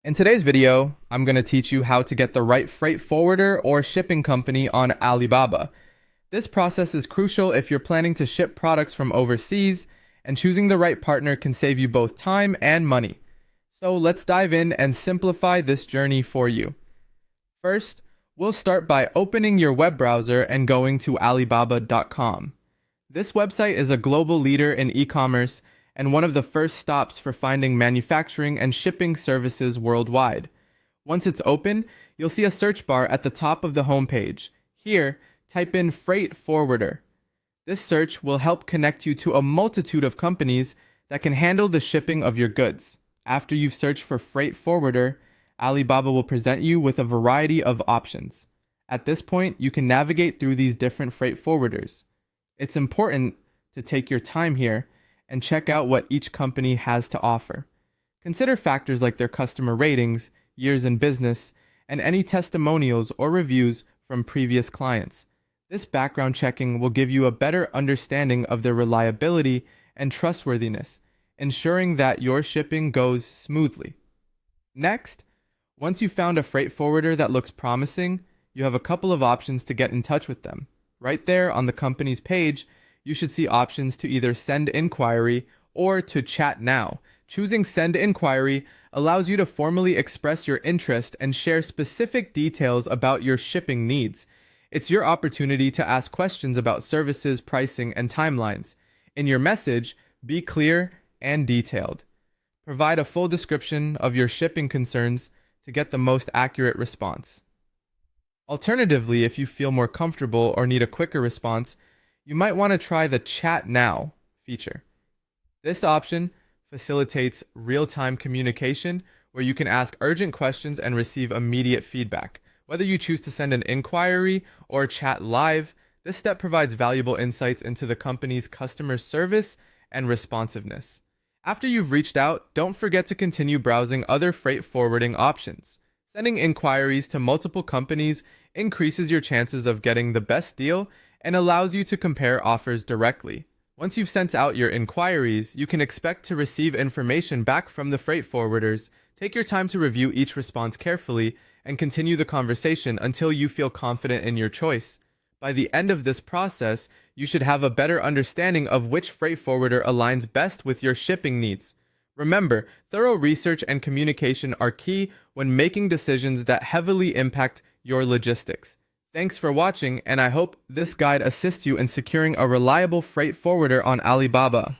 In today's video, I'm going to teach you how to get the right freight forwarder or shipping company on Alibaba. This process is crucial if you're planning to ship products from overseas, and choosing the right partner can save you both time and money. So let's dive in and simplify this journey for you. First, we'll start by opening your web browser and going to Alibaba.com. This website is a global leader in e-commerce and one of the first stops for finding manufacturing and shipping services worldwide. Once it's open, you'll see a search bar at the top of the homepage. Here, type in freight forwarder. This search will help connect you to a multitude of companies that can handle the shipping of your goods. After you've searched for freight forwarder, Alibaba will present you with a variety of options. At this point, you can navigate through these different freight forwarders. It's important to take your time here and check out what each company has to offer. Consider factors like their customer ratings, years in business, and any testimonials or reviews from previous clients. This background checking will give you a better understanding of their reliability and trustworthiness, ensuring that your shipping goes smoothly. Next, once you've found a freight forwarder that looks promising, you have a couple of options to get in touch with them. Right there on the company's page, you should see options to either send inquiry or to chat now. Choosing send inquiry allows you to formally express your interest and share specific details about your shipping needs. It's your opportunity to ask questions about services, pricing, and timelines. In your message, be clear and detailed. Provide a full description of your shipping concerns to get the most accurate response. Alternatively, if you feel more comfortable or need a quicker response, you might want to try the Chat Now feature. This option facilitates real-time communication where you can ask urgent questions and receive immediate feedback. Whether you choose to send an inquiry or chat live, this step provides valuable insights into the company's customer service and responsiveness. After you've reached out, don't forget to continue browsing other freight forwarding options. Sending inquiries to multiple companies increases your chances of getting the best deal and allows you to compare offers directly. Once you've sent out your inquiries, you can expect to receive information back from the freight forwarders. Take your time to review each response carefully and continue the conversation until you feel confident in your choice. By the end of this process, you should have a better understanding of which freight forwarder aligns best with your shipping needs. Remember, thorough research and communication are key when making decisions that heavily impact your logistics. Thanks for watching, and I hope this guide assists you in securing a reliable freight forwarder on Alibaba.